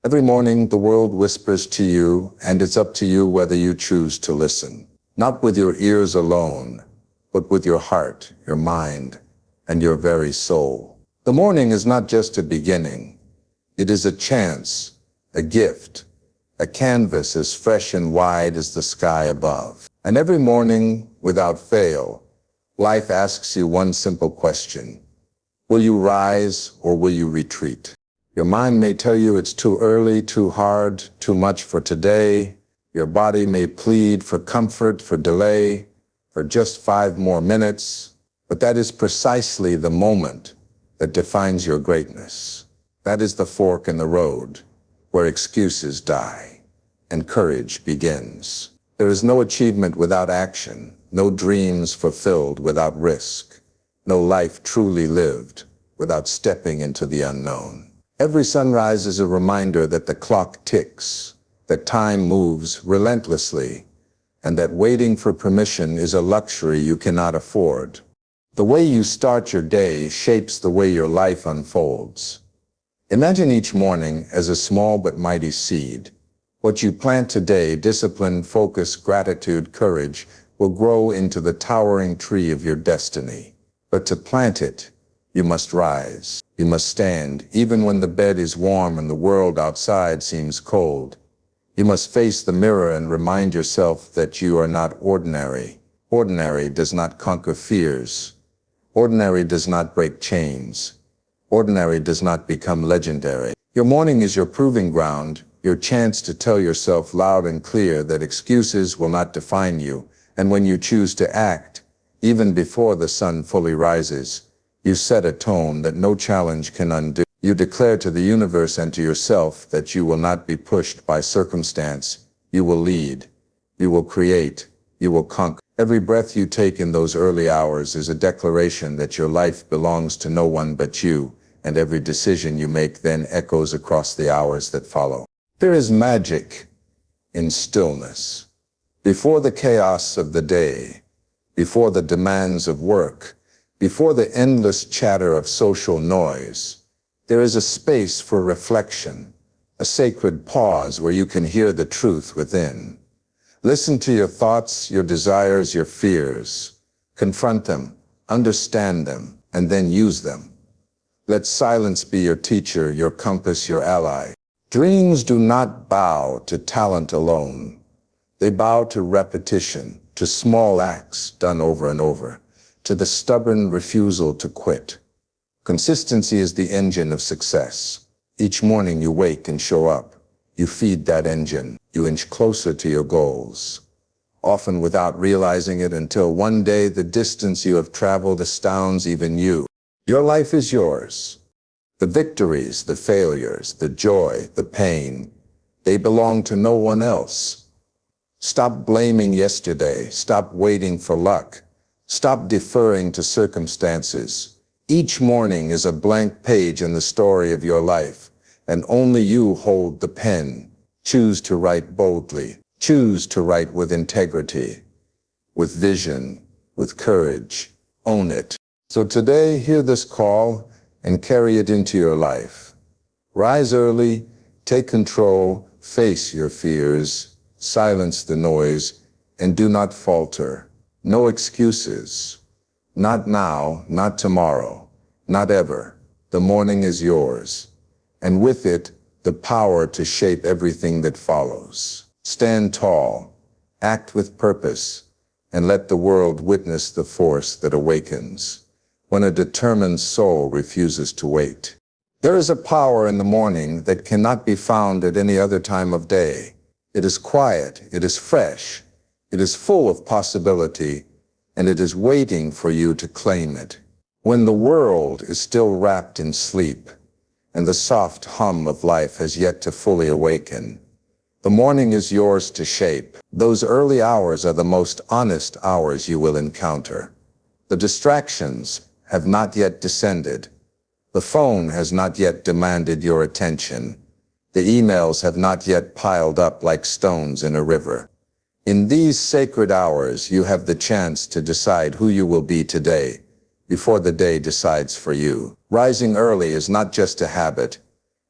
Every morning, the world whispers to you, and it's up to you whether you choose to listen. Not with your ears alone, but with your heart, your mind, and your very soul. The morning is not just a beginning. It is a chance, a gift, a canvas as fresh and wide as the sky above. And every morning, without fail, life asks you one simple question. Will you rise or will you retreat? Your mind may tell you it's too early, too hard, too much for today. Your body may plead for comfort, for delay, for just 5 more minutes. But that is precisely the moment that defines your greatness. That is the fork in the road where excuses die and courage begins. There is no achievement without action, no dreams fulfilled without risk, no life truly lived without stepping into the unknown. Every sunrise is a reminder that the clock ticks, that time moves relentlessly, and that waiting for permission is a luxury you cannot afford. The way you start your day shapes the way your life unfolds. Imagine each morning as a small but mighty seed. What you plant today, discipline, focus, gratitude, courage, will grow into the towering tree of your destiny. But to plant it, you must rise. You must stand, even when the bed is warm and the world outside seems cold. You must face the mirror and remind yourself that you are not ordinary. Ordinary does not conquer fears. Ordinary does not break chains. Ordinary does not become legendary. Your morning is your proving ground, your chance to tell yourself loud and clear that excuses will not define you, and when you choose to act, even before the sun fully rises, you set a tone that no challenge can undo. You declare to the universe and to yourself that you will not be pushed by circumstance. You will lead. You will create. You will conquer. Every breath you take in those early hours is a declaration that your life belongs to no one but you, and every decision you make then echoes across the hours that follow. There is magic in stillness. Before the chaos of the day, before the demands of work, before the endless chatter of social noise, there is a space for reflection, a sacred pause where you can hear the truth within. Listen to your thoughts, your desires, your fears. Confront them, understand them, and then use them. Let silence be your teacher, your compass, your ally. Dreams do not bow to talent alone. They bow to repetition, to small acts done over and over, to the stubborn refusal to quit. Consistency is the engine of success. Each morning you wake and show up. You feed that engine. You inch closer to your goals, often without realizing it until one day the distance you have traveled astounds even you. Your life is yours. The victories, the failures, the joy, the pain, they belong to no one else. Stop blaming yesterday. Stop waiting for luck. Stop deferring to circumstances. Each morning is a blank page in the story of your life, and only you hold the pen. Choose to write boldly. Choose to write with integrity, with vision, with courage. Own it. So today, hear this call and carry it into your life. Rise early, take control, face your fears, silence the noise, and do not falter. No excuses. Not now, not tomorrow, not ever. The morning is yours, and with it, the power to shape everything that follows. Stand tall, act with purpose, and let the world witness the force that awakens when a determined soul refuses to wait. There is a power in the morning that cannot be found at any other time of day. It is quiet, it is fresh, it is full of possibility, and it is waiting for you to claim it. When the world is still wrapped in sleep, and the soft hum of life has yet to fully awaken, the morning is yours to shape. Those early hours are the most honest hours you will encounter. The distractions have not yet descended. The phone has not yet demanded your attention. The emails have not yet piled up like stones in a river. In these sacred hours, you have the chance to decide who you will be today, before the day decides for you. Rising early is not just a habit,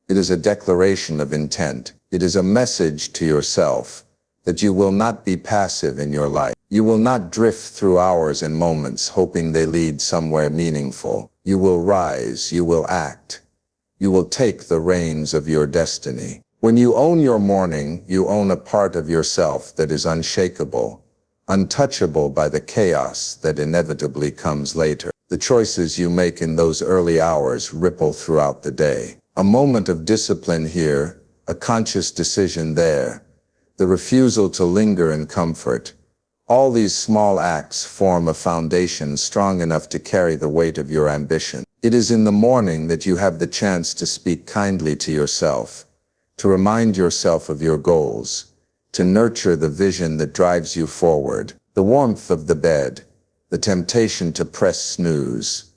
It is a declaration of intent. It is a message to yourself that you will not be passive in your life. You will not drift through hours and moments hoping they lead somewhere meaningful. You will rise. You will act. You will take the reins of your destiny. When you own your morning, you own a part of yourself that is unshakable, untouchable by the chaos that inevitably comes later. The choices you make in those early hours ripple throughout the day. A moment of discipline here, a conscious decision there, the refusal to linger in comfort. All these small acts form a foundation strong enough to carry the weight of your ambition. It is in the morning that you have the chance to speak kindly to yourself, to remind yourself of your goals, to nurture the vision that drives you forward. The warmth of the bed, the temptation to press snooze,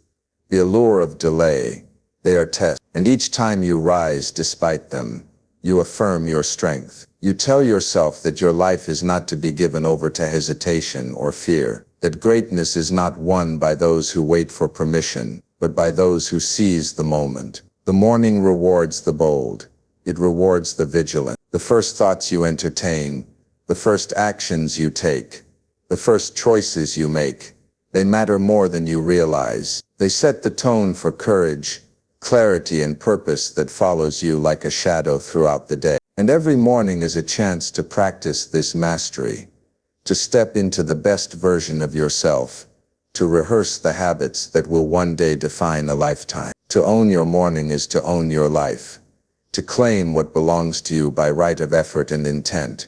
the allure of delay, they are tests. And each time you rise despite them, you affirm your strength. You tell yourself that your life is not to be given over to hesitation or fear, that greatness is not won by those who wait for permission, but by those who seize the moment. The morning rewards the bold. It rewards the vigilant. The first thoughts you entertain, the first actions you take, the first choices you make, they matter more than you realize. They set the tone for courage, clarity, and purpose that follows you like a shadow throughout the day. And every morning is a chance to practice this mastery, to step into the best version of yourself, to rehearse the habits that will one day define a lifetime. To own your morning is to own your life, to claim what belongs to you by right of effort and intent,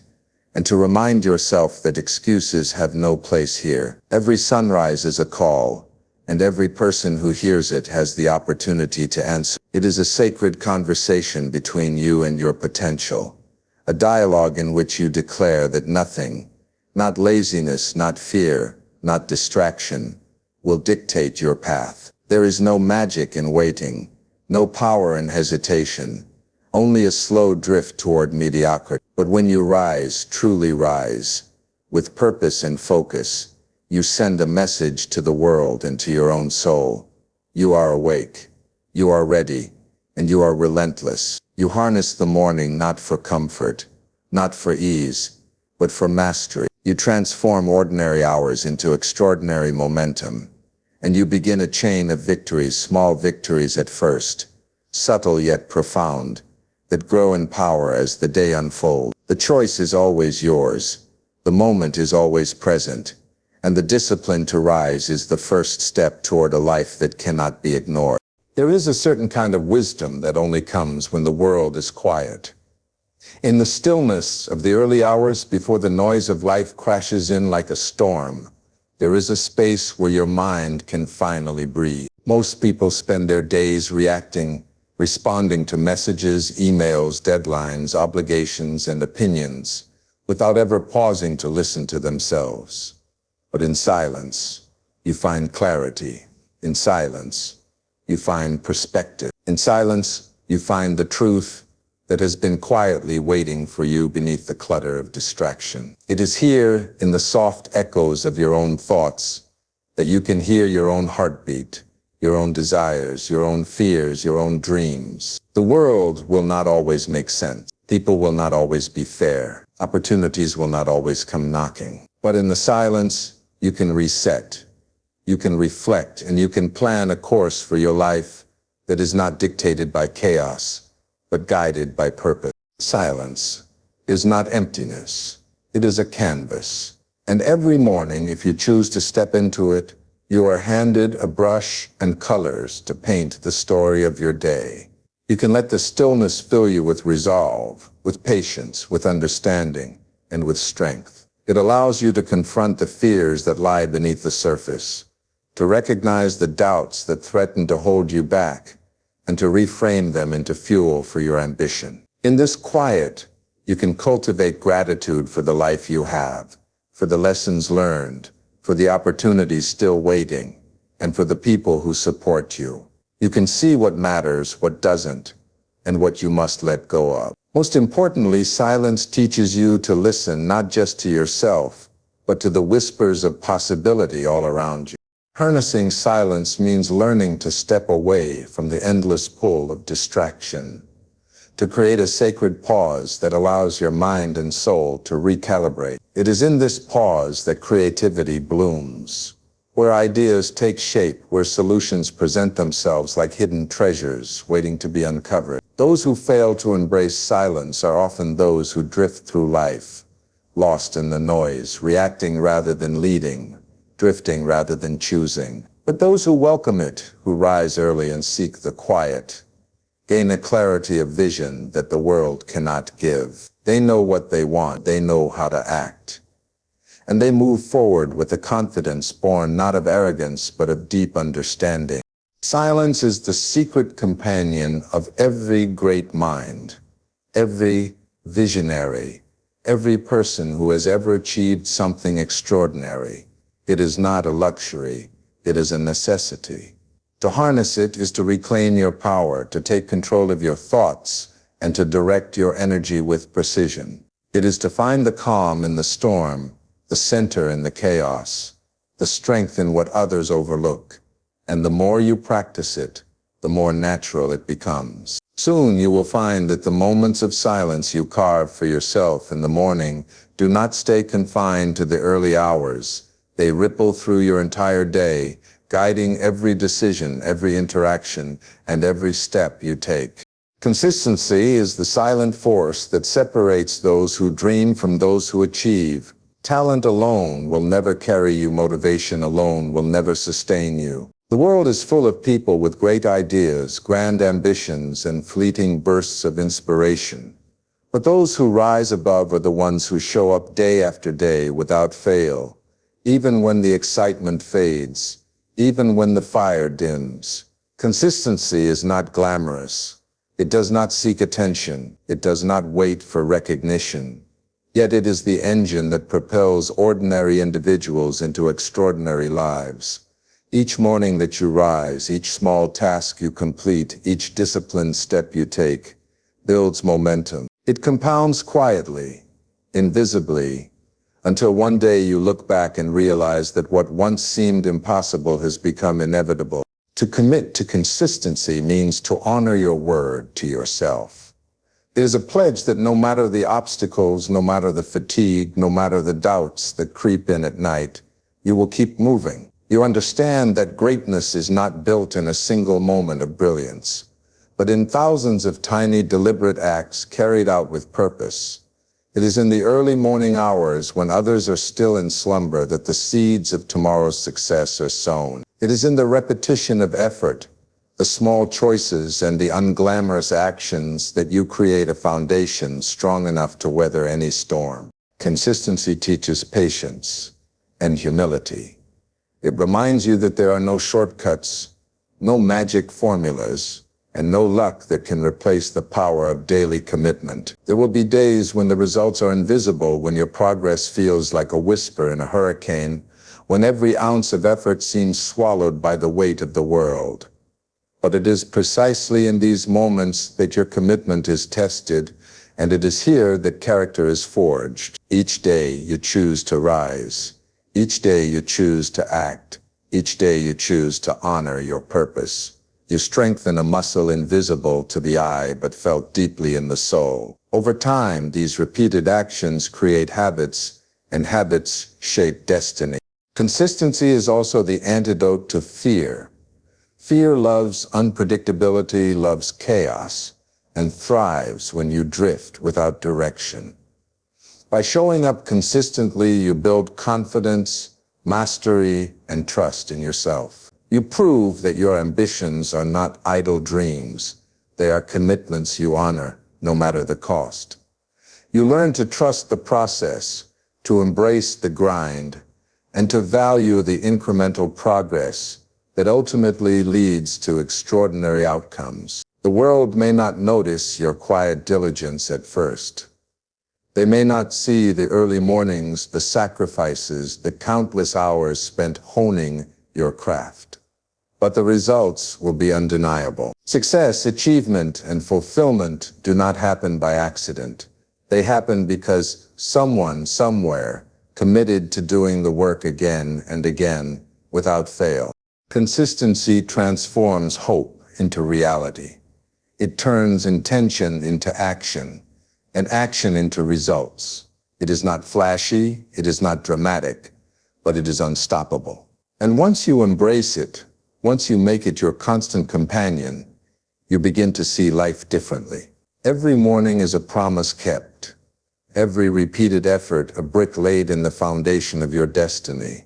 and to remind yourself that excuses have no place here. Every sunrise is a call, and every person who hears it has the opportunity to answer. It is a sacred conversation between you and your potential, a dialogue in which you declare that nothing, not laziness, not fear, not distraction, will dictate your path. There is no magic in waiting, no power in hesitation, only a slow drift toward mediocrity. But when you rise, truly rise, with purpose and focus, you send a message to the world and to your own soul. You are awake, you are ready, and you are relentless. You harness the morning not for comfort, not for ease, but for mastery. You transform ordinary hours into extraordinary momentum, and you begin a chain of victories, small victories at first, subtle yet profound, that grow in power as the day unfolds. The choice is always yours, the moment is always present, and the discipline to rise is the first step toward a life that cannot be ignored. There is a certain kind of wisdom that only comes when the world is quiet. In the stillness of the early hours before the noise of life crashes in like a storm, there is a space where your mind can finally breathe. Most people spend their days reacting, responding to messages, emails, deadlines, obligations, and opinions, without ever pausing to listen to themselves. But in silence, you find clarity. In silence, you find perspective. In silence, you find the truth that has been quietly waiting for you beneath the clutter of distraction. It is here, in the soft echoes of your own thoughts, that you can hear your own heartbeat, your own desires, your own fears, your own dreams. The world will not always make sense. People will not always be fair. Opportunities will not always come knocking. But in the silence, you can reset, you can reflect, and you can plan a course for your life that is not dictated by chaos, but guided by purpose. Silence is not emptiness. It is a canvas. And every morning, if you choose to step into it, you are handed a brush and colors to paint the story of your day. You can let the stillness fill you with resolve, with patience, with understanding, and with strength. It allows you to confront the fears that lie beneath the surface, to recognize the doubts that threaten to hold you back, and to reframe them into fuel for your ambition. In this quiet, you can cultivate gratitude for the life you have, for the lessons learned, for the opportunities still waiting, and for the people who support you. You can see what matters, what doesn't, and what you must let go of. Most importantly, silence teaches you to listen not just to yourself, but to the whispers of possibility all around you. Harnessing silence means learning to step away from the endless pull of distraction, to create a sacred pause that allows your mind and soul to recalibrate. It is in this pause that creativity blooms, where ideas take shape, where solutions present themselves like hidden treasures waiting to be uncovered. Those who fail to embrace silence are often those who drift through life, lost in the noise, reacting rather than leading, drifting rather than choosing. But those who welcome it, who rise early and seek the quiet, gain a clarity of vision that the world cannot give. They know what they want, they know how to act, and they move forward with a confidence born not of arrogance but of deep understanding. Silence is the secret companion of every great mind, every visionary, every person who has ever achieved something extraordinary. It is not a luxury, it is a necessity. To harness it is to reclaim your power, to take control of your thoughts, and to direct your energy with precision. It is to find the calm in the storm, the center in the chaos, the strength in what others overlook. And the more you practice it, the more natural it becomes. Soon you will find that the moments of silence you carve for yourself in the morning do not stay confined to the early hours. They ripple through your entire day, guiding every decision, every interaction, and every step you take. Consistency is the silent force that separates those who dream from those who achieve. Talent alone will never carry you. Motivation alone will never sustain you. The world is full of people with great ideas, grand ambitions, and fleeting bursts of inspiration. But those who rise above are the ones who show up day after day without fail, even when the excitement fades, even when the fire dims. Consistency is not glamorous. It does not seek attention. It does not wait for recognition. Yet it is the engine that propels ordinary individuals into extraordinary lives. Each morning that you rise, each small task you complete, each disciplined step you take, builds momentum. It compounds quietly, invisibly, until one day you look back and realize that what once seemed impossible has become inevitable. To commit to consistency means to honor your word to yourself. It is a pledge that no matter the obstacles, no matter the fatigue, no matter the doubts that creep in at night, you will keep moving. You understand that greatness is not built in a single moment of brilliance, but in thousands of tiny, deliberate acts carried out with purpose. It is in the early morning hours, when others are still in slumber, that the seeds of tomorrow's success are sown. It is in the repetition of effort, the small choices and the unglamorous actions, that you create a foundation strong enough to weather any storm. Consistency teaches patience and humility. It reminds you that there are no shortcuts, no magic formulas, and no luck that can replace the power of daily commitment. There will be days when the results are invisible, when your progress feels like a whisper in a hurricane, when every ounce of effort seems swallowed by the weight of the world. But it is precisely in these moments that your commitment is tested, and it is here that character is forged. Each day you choose to rise. Each day you choose to act. Each day you choose to honor your purpose. You strengthen a muscle invisible to the eye but felt deeply in the soul. Over time, these repeated actions create habits, and habits shape destiny. Consistency is also the antidote to fear. Fear loves unpredictability, loves chaos, and thrives when you drift without direction. By showing up consistently, you build confidence, mastery, and trust in yourself. You prove that your ambitions are not idle dreams. They are commitments you honor, no matter the cost. You learn to trust the process, to embrace the grind, and to value the incremental progress that ultimately leads to extraordinary outcomes. The world may not notice your quiet diligence at first. They may not see the early mornings, the sacrifices, the countless hours spent honing your craft. But the results will be undeniable. Success, achievement, and fulfillment do not happen by accident. They happen because someone, somewhere, committed to doing the work again and again, without fail. Consistency transforms hope into reality. It turns intention into action, and action into results. It is not flashy, it is not dramatic, but it is unstoppable. And once you embrace it, once you make it your constant companion, you begin to see life differently. Every morning is a promise kept. Every repeated effort, a brick laid in the foundation of your destiny.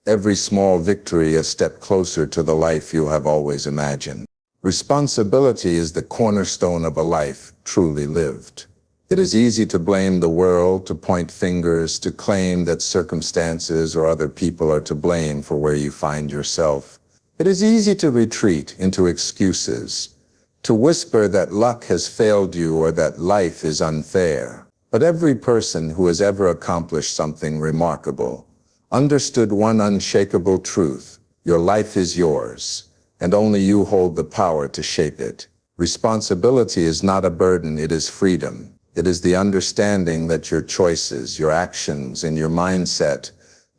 Every small victory, a step closer to the life you have always imagined. Responsibility is the cornerstone of a life truly lived. It is easy to blame the world, to point fingers, to claim that circumstances or other people are to blame for where you find yourself. It is easy to retreat into excuses, to whisper that luck has failed you or that life is unfair. But every person who has ever accomplished something remarkable understood one unshakable truth: your life is yours, and only you hold the power to shape it. Responsibility is not a burden, it is freedom. It is the understanding that your choices, your actions, and your mindset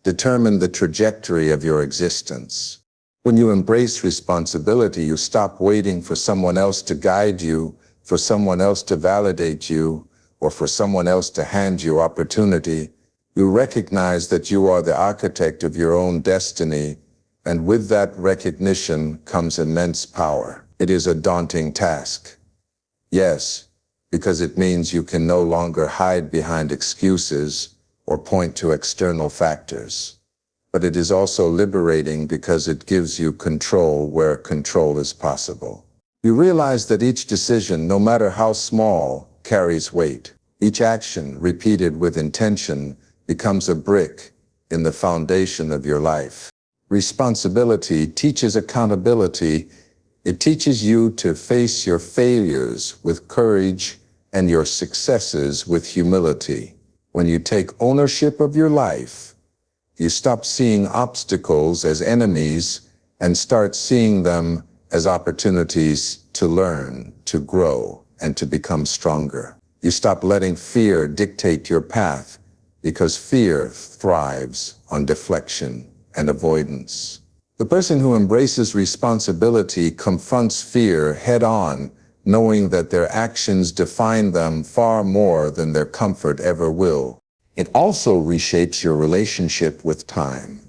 determine the trajectory of your existence. When you embrace responsibility, you stop waiting for someone else to guide you, for someone else to validate you, or for someone else to hand you opportunity. You recognize that you are the architect of your own destiny, and with that recognition comes immense power. It is a daunting task. Yes, because it means you can no longer hide behind excuses or point to external factors. But it is also liberating because it gives you control where control is possible. You realize that each decision, no matter how small, carries weight. Each action, repeated with intention, becomes a brick in the foundation of your life. Responsibility teaches accountability. It teaches you to face your failures with courage and your successes with humility. When you take ownership of your life, you stop seeing obstacles as enemies and start seeing them as opportunities to learn, to grow, and to become stronger. You stop letting fear dictate your path, because fear thrives on deflection and avoidance. The person who embraces responsibility confronts fear head-on, knowing that their actions define them far more than their comfort ever will. It also reshapes your relationship with time.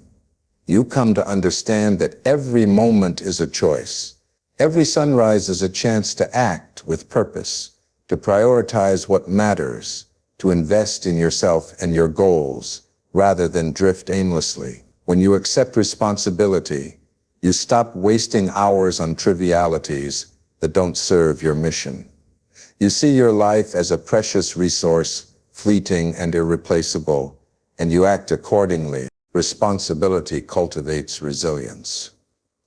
You come to understand that every moment is a choice. Every sunrise is a chance to act with purpose, to prioritize what matters, to invest in yourself and your goals, rather than drift aimlessly. When you accept responsibility, you stop wasting hours on trivialities that don't serve your mission. You see your life as a precious resource, fleeting and irreplaceable, and you act accordingly. Responsibility cultivates resilience.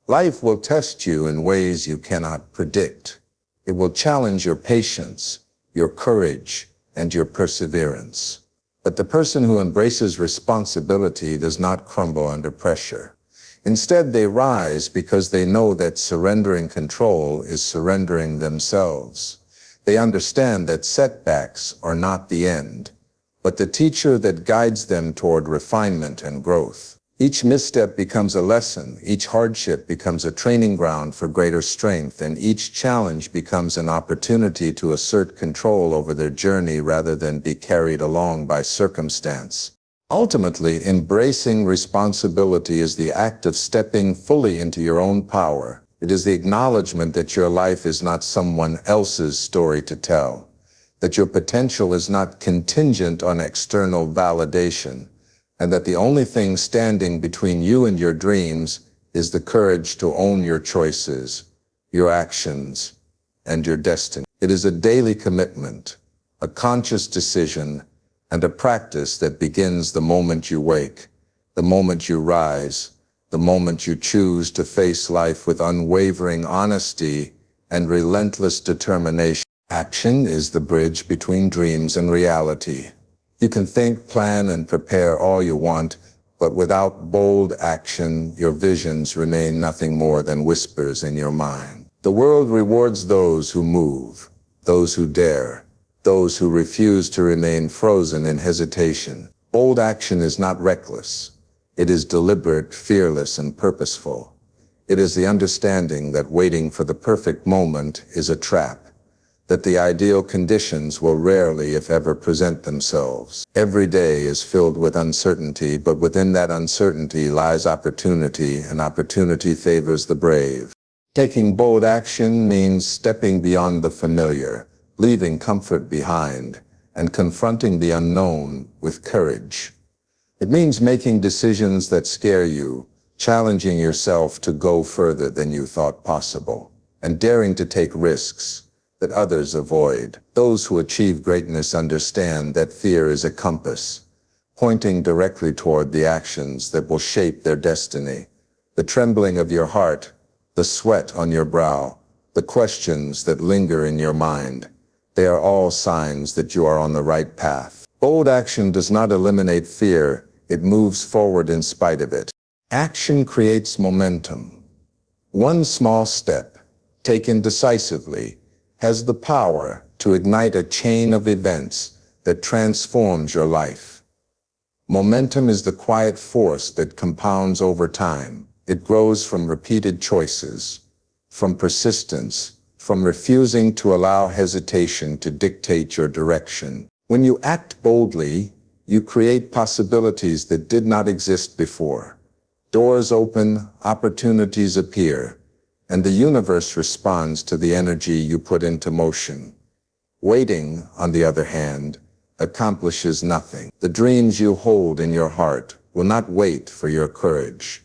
Life will test you in ways you cannot predict. It will challenge your patience, your courage, and your perseverance. But the person who embraces responsibility does not crumble under pressure. Instead, they rise because they know that surrendering control is surrendering themselves. They understand that setbacks are not the end, but the teacher that guides them toward refinement and growth. Each misstep becomes a lesson, each hardship becomes a training ground for greater strength, and each challenge becomes an opportunity to assert control over their journey rather than be carried along by circumstance. Ultimately, embracing responsibility is the act of stepping fully into your own power. It is the acknowledgement that your life is not someone else's story to tell, that your potential is not contingent on external validation, and that the only thing standing between you and your dreams is the courage to own your choices, your actions, and your destiny. It is a daily commitment, a conscious decision, and a practice that begins the moment you wake, the moment you rise, the moment you choose to face life with unwavering honesty and relentless determination. Action is the bridge between dreams and reality. You can think, plan, and prepare all you want, but without bold action, your visions remain nothing more than whispers in your mind. The world rewards those who move, those who dare, those who refuse to remain frozen in hesitation. Bold action is not reckless. It is deliberate, fearless, and purposeful. It is the understanding that waiting for the perfect moment is a trap, that the ideal conditions will rarely, if ever, present themselves. Every day is filled with uncertainty, but within that uncertainty lies opportunity, and opportunity favors the brave. Taking bold action means stepping beyond the familiar, leaving comfort behind, and confronting the unknown with courage. It means making decisions that scare you, challenging yourself to go further than you thought possible, and daring to take risks that others avoid. Those who achieve greatness understand that fear is a compass, pointing directly toward the actions that will shape their destiny. The trembling of your heart, the sweat on your brow, the questions that linger in your mind, they are all signs that you are on the right path. Bold action does not eliminate fear, it moves forward in spite of it. Action creates momentum. One small step, taken decisively, has the power to ignite a chain of events that transforms your life. Momentum is the quiet force that compounds over time. It grows from repeated choices, from persistence, from refusing to allow hesitation to dictate your direction. When you act boldly, you create possibilities that did not exist before. Doors open, opportunities appear, and the universe responds to the energy you put into motion. Waiting, on the other hand, accomplishes nothing. The dreams you hold in your heart will not wait for your courage.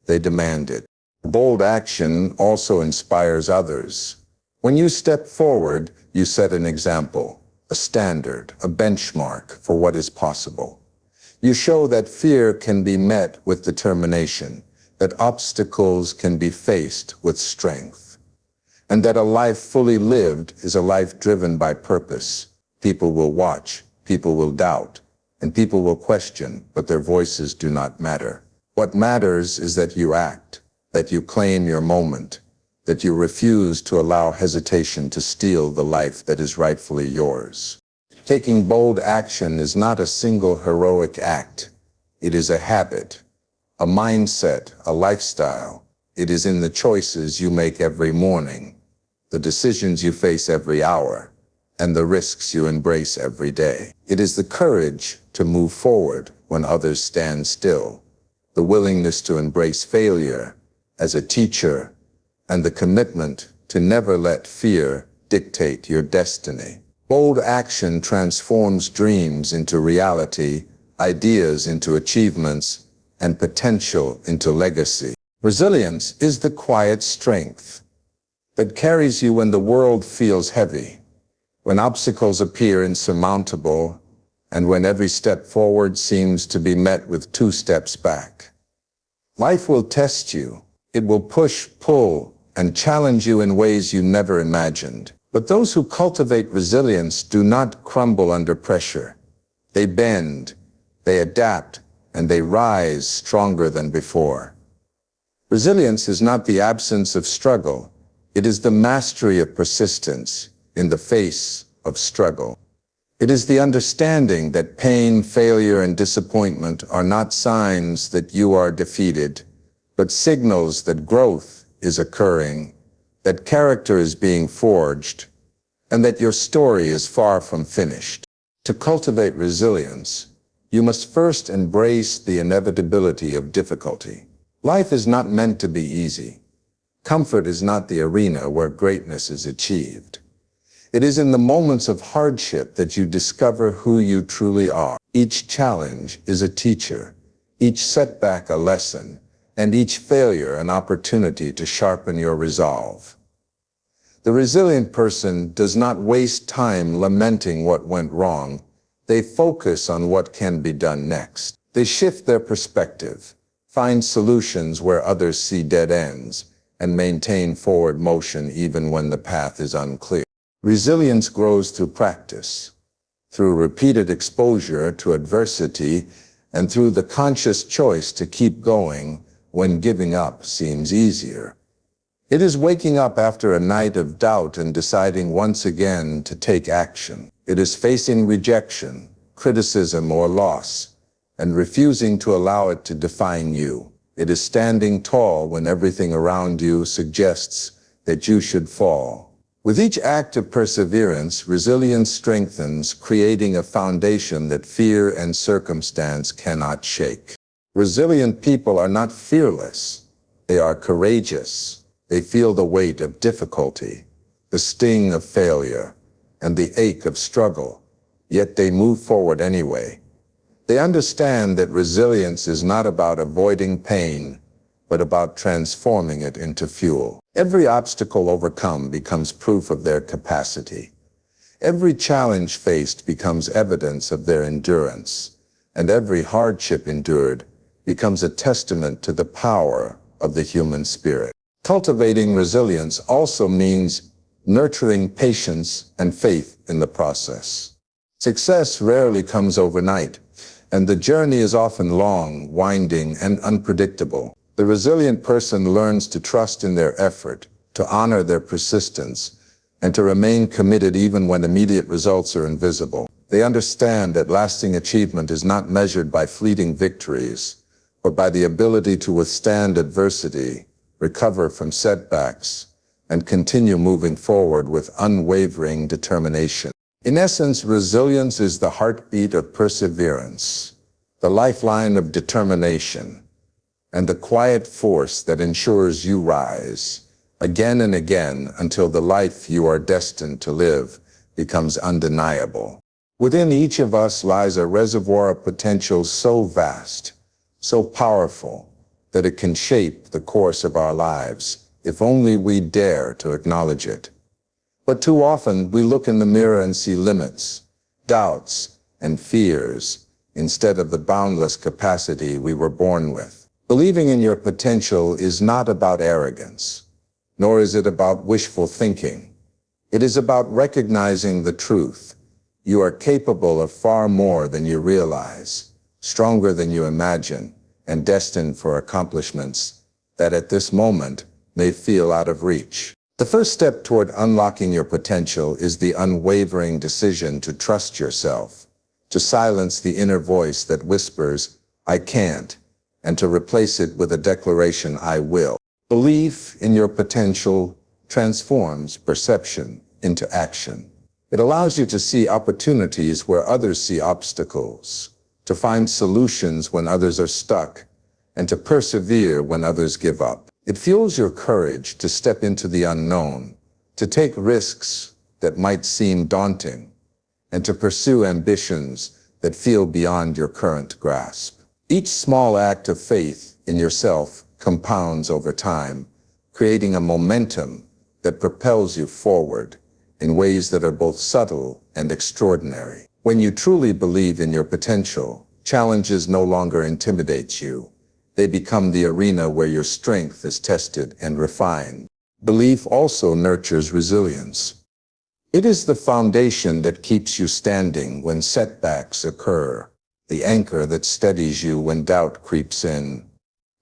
They demand it. Bold action also inspires others. When you step forward, you set an example, a standard, a benchmark for what is possible. You show that fear can be met with determination, that obstacles can be faced with strength, and that a life fully lived is a life driven by purpose. People will watch, people will doubt, and people will question, but their voices do not matter. What matters is that you act, that you claim your moment, that you refuse to allow hesitation to steal the life that is rightfully yours. Taking bold action is not a single heroic act. It is a habit, a mindset, a lifestyle. It is in the choices you make every morning, the decisions you face every hour, and the risks you embrace every day. It is the courage to move forward when others stand still, the willingness to embrace failure as a teacher, and the commitment to never let fear dictate your destiny. Bold action transforms dreams into reality, ideas into achievements, and potential into legacy. Resilience is the quiet strength that carries you when the world feels heavy, when obstacles appear insurmountable, and when every step forward seems to be met with 2 steps back. Life will test you. It will push, pull, and challenge you in ways you never imagined. But those who cultivate resilience do not crumble under pressure. They bend, they adapt, and they rise stronger than before. Resilience is not the absence of struggle. It is the mastery of persistence in the face of struggle. It is the understanding that pain, failure, and disappointment are not signs that you are defeated, but signals that growth is occurring, that character is being forged, and that your story is far from finished. To cultivate resilience, you must first embrace the inevitability of difficulty. Life is not meant to be easy. Comfort is not the arena where greatness is achieved. It is in the moments of hardship that you discover who you truly are. Each challenge is a teacher, each setback a lesson, and each failure an opportunity to sharpen your resolve. The resilient person does not waste time lamenting what went wrong. They focus on what can be done next. They shift their perspective, find solutions where others see dead ends, and maintain forward motion even when the path is unclear. Resilience grows through practice, through repeated exposure to adversity, and through the conscious choice to keep going when giving up seems easier. It is waking up after a night of doubt and deciding once again to take action. It is facing rejection, criticism, or loss, and refusing to allow it to define you. It is standing tall when everything around you suggests that you should fall. With each act of perseverance, resilience strengthens, creating a foundation that fear and circumstance cannot shake. Resilient people are not fearless. They are courageous. They feel the weight of difficulty, the sting of failure, and the ache of struggle, yet they move forward anyway. They understand that resilience is not about avoiding pain, but about transforming it into fuel. Every obstacle overcome becomes proof of their capacity. Every challenge faced becomes evidence of their endurance, and every hardship endured becomes a testament to the power of the human spirit. Cultivating resilience also means nurturing patience and faith in the process. Success rarely comes overnight, and the journey is often long, winding, and unpredictable. The resilient person learns to trust in their effort, to honor their persistence, and to remain committed even when immediate results are invisible. They understand that lasting achievement is not measured by fleeting victories, but by the ability to withstand adversity, recover from setbacks, and continue moving forward with unwavering determination. In essence, resilience is the heartbeat of perseverance, the lifeline of determination, and the quiet force that ensures you rise again and again until the life you are destined to live becomes undeniable. Within each of us lies a reservoir of potential so vast, so powerful, that it can shape the course of our lives, if only we dare to acknowledge it. But too often we look in the mirror and see limits, doubts, and fears, instead of the boundless capacity we were born with. Believing in your potential is not about arrogance, nor is it about wishful thinking. It is about recognizing the truth. You are capable of far more than you realize, stronger than you imagine, and destined for accomplishments that at this moment may feel out of reach. The first step toward unlocking your potential is the unwavering decision to trust yourself, to silence the inner voice that whispers, "I can't," and to replace it with a declaration, "I will." Belief in your potential transforms perception into action. It allows you to see opportunities where others see obstacles, to find solutions when others are stuck, and to persevere when others give up. It fuels your courage to step into the unknown, to take risks that might seem daunting, and to pursue ambitions that feel beyond your current grasp. Each small act of faith in yourself compounds over time, creating a momentum that propels you forward in ways that are both subtle and extraordinary. When you truly believe in your potential, challenges no longer intimidate you. They become the arena where your strength is tested and refined. Belief also nurtures resilience. It is the foundation that keeps you standing when setbacks occur, the anchor that steadies you when doubt creeps in,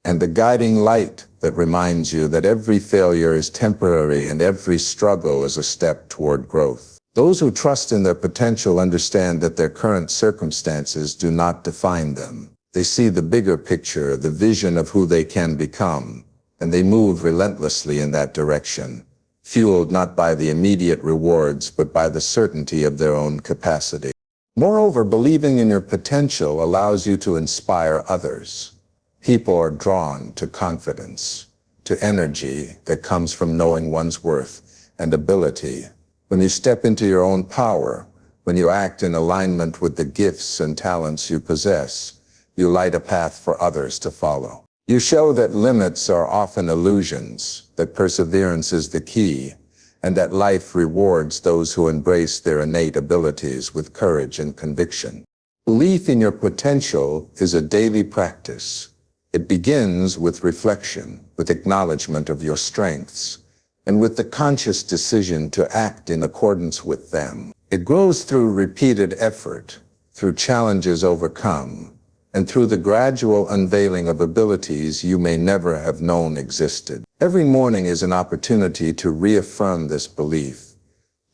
and the guiding light that reminds you that every failure is temporary and every struggle is a step toward growth. Those who trust in their potential understand that their current circumstances do not define them. They see the bigger picture, the vision of who they can become, and they move relentlessly in that direction, fueled not by the immediate rewards but by the certainty of their own capacity. Moreover, believing in your potential allows you to inspire others. People are drawn to confidence, to energy that comes from knowing one's worth and ability. When you step into your own power, when you act in alignment with the gifts and talents you possess, you light a path for others to follow. You show that limits are often illusions, that perseverance is the key, and that life rewards those who embrace their innate abilities with courage and conviction. Belief in your potential is a daily practice. It begins with reflection, with acknowledgement of your strengths, and with the conscious decision to act in accordance with them. It grows through repeated effort, through challenges overcome, and through the gradual unveiling of abilities you may never have known existed. Every morning is an opportunity to reaffirm this belief,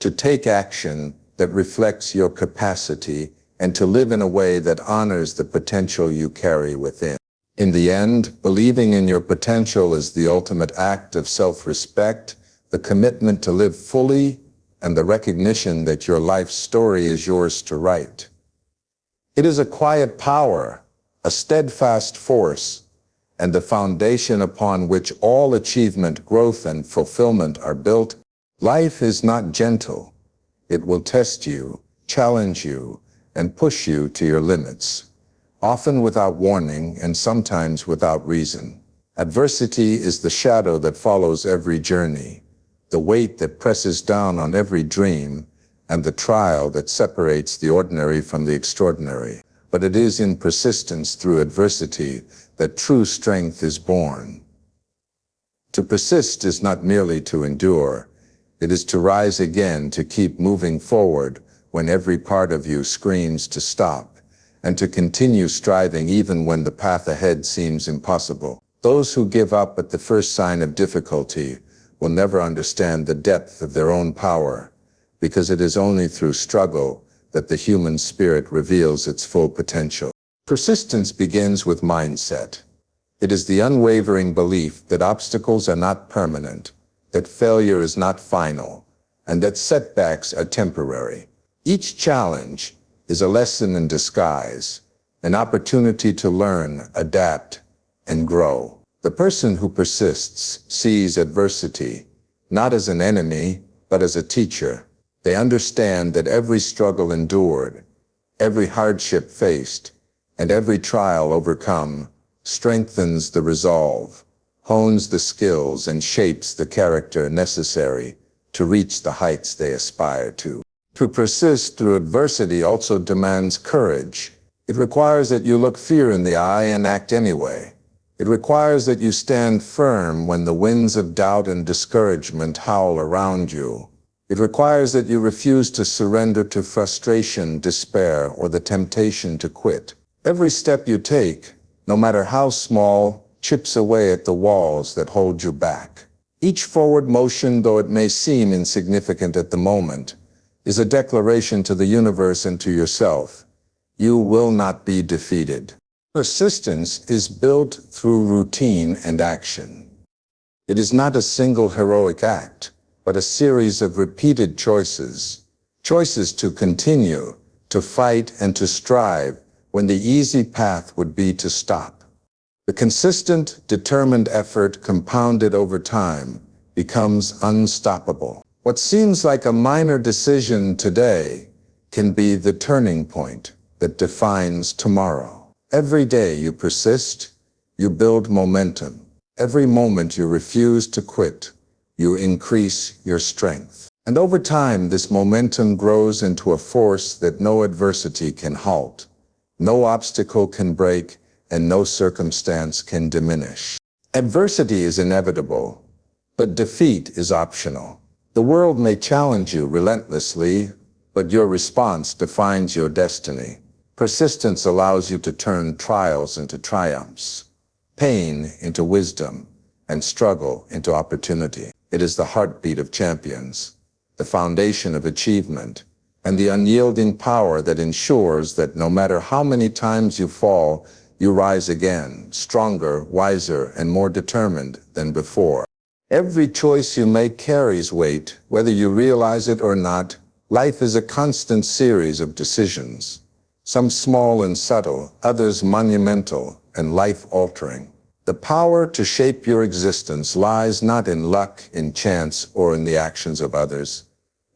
to take action that reflects your capacity, and to live in a way that honors the potential you carry within. In the end, believing in your potential is the ultimate act of self-respect, the commitment to live fully, and the recognition that your life's story is yours to write. It is a quiet power, a steadfast force, and the foundation upon which all achievement, growth, and fulfillment are built. Life is not gentle. It will test you, challenge you, and push you to your limits, often without warning and sometimes without reason. Adversity is the shadow that follows every journey, the weight that presses down on every dream, and the trial that separates the ordinary from the extraordinary. But it is in persistence through adversity that true strength is born. To persist is not merely to endure, it is to rise again, to keep moving forward when every part of you screams to stop, and to continue striving even when the path ahead seems impossible. Those who give up at the first sign of difficulty will never understand the depth of their own power, because it is only through struggle that the human spirit reveals its full potential. Persistence begins with mindset. It is the unwavering belief that obstacles are not permanent, that failure is not final, and that setbacks are temporary. Each challenge is a lesson in disguise, an opportunity to learn, adapt, and grow. The person who persists sees adversity not as an enemy, but as a teacher. They understand that every struggle endured, every hardship faced, and every trial overcome strengthens the resolve, hones the skills, and shapes the character necessary to reach the heights they aspire to. To persist through adversity also demands courage. It requires that you look fear in the eye and act anyway. It requires that you stand firm when the winds of doubt and discouragement howl around you. It requires that you refuse to surrender to frustration, despair, or the temptation to quit. Every step you take, no matter how small, chips away at the walls that hold you back. Each forward motion, though it may seem insignificant at the moment, is a declaration to the universe and to yourself: you will not be defeated. Persistence is built through routine and action. It is not a single heroic act, but a series of repeated choices. Choices to continue, to fight, and to strive when the easy path would be to stop. The consistent, determined effort compounded over time becomes unstoppable. What seems like a minor decision today can be the turning point that defines tomorrow. Every day you persist, you build momentum. Every moment you refuse to quit, you increase your strength. And over time, this momentum grows into a force that no adversity can halt, no obstacle can break, and no circumstance can diminish. Adversity is inevitable, but defeat is optional. The world may challenge you relentlessly, but your response defines your destiny. Persistence allows you to turn trials into triumphs, pain into wisdom, and struggle into opportunity. It is the heartbeat of champions, the foundation of achievement, and the unyielding power that ensures that no matter how many times you fall, you rise again, stronger, wiser, and more determined than before. Every choice you make carries weight, whether you realize it or not. Life is a constant series of decisions, some small and subtle, others monumental and life-altering. The power to shape your existence lies not in luck, in chance, or in the actions of others.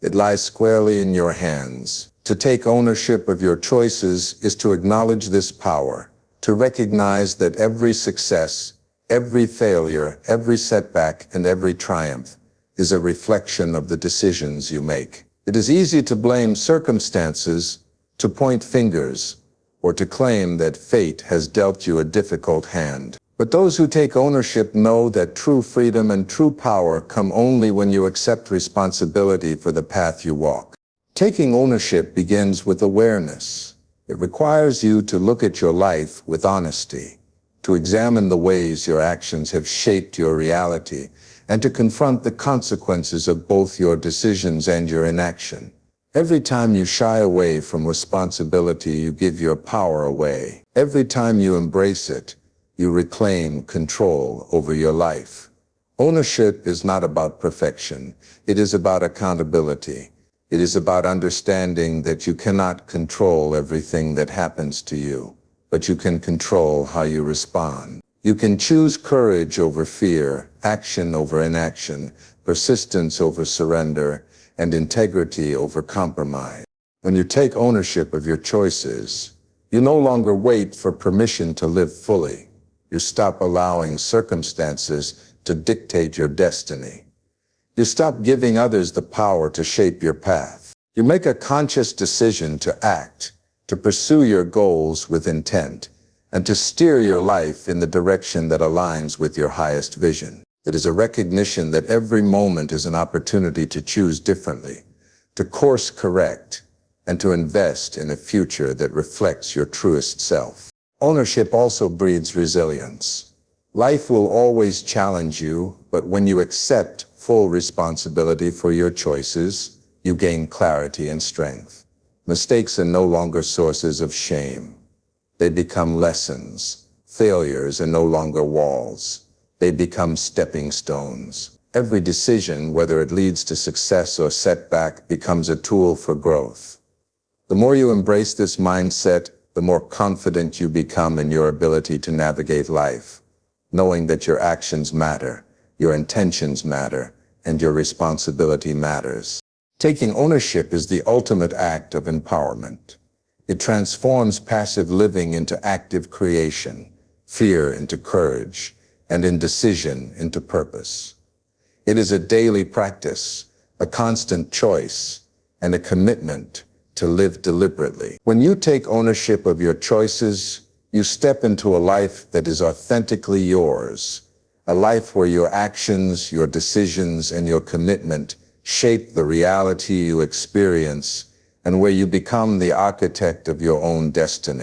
It lies squarely in your hands. To take ownership of your choices is to acknowledge this power, to recognize that every success, every failure, every setback, and every triumph is a reflection of the decisions you make. It is easy to blame circumstances, to point fingers, or to claim that fate has dealt you a difficult hand. But those who take ownership know that true freedom and true power come only when you accept responsibility for the path you walk. Taking ownership begins with awareness. It requires you to look at your life with honesty, to examine the ways your actions have shaped your reality, and to confront the consequences of both your decisions and your inaction. Every time you shy away from responsibility, you give your power away. Every time you embrace it, you reclaim control over your life. Ownership is not about perfection. It is about accountability. It is about understanding that you cannot control everything that happens to you, but you can control how you respond. You can choose courage over fear, action over inaction, persistence over surrender, and integrity over compromise. When you take ownership of your choices, you no longer wait for permission to live fully. You stop allowing circumstances to dictate your destiny. You stop giving others the power to shape your path. You make a conscious decision to act, to pursue your goals with intent, and to steer your life in the direction that aligns with your highest vision. It is a recognition that every moment is an opportunity to choose differently, to course correct, and to invest in a future that reflects your truest self. Ownership also breeds resilience. Life will always challenge you, but when you accept full responsibility for your choices, you gain clarity and strength. Mistakes are no longer sources of shame. They become lessons. Failures are no longer walls. They become stepping stones. Every decision, whether it leads to success or setback, becomes a tool for growth. The more you embrace this mindset, the more confident you become in your ability to navigate life, knowing that your actions matter, your intentions matter, and your responsibility matters. Taking ownership is the ultimate act of empowerment. It transforms passive living into active creation, fear into courage, and indecision into purpose. It is a daily practice, a constant choice, and a commitment to live deliberately. When you take ownership of your choices, you step into a life that is authentically yours, a life where your actions, your decisions, and your commitment shape the reality you experience, and where you become the architect of your own destiny.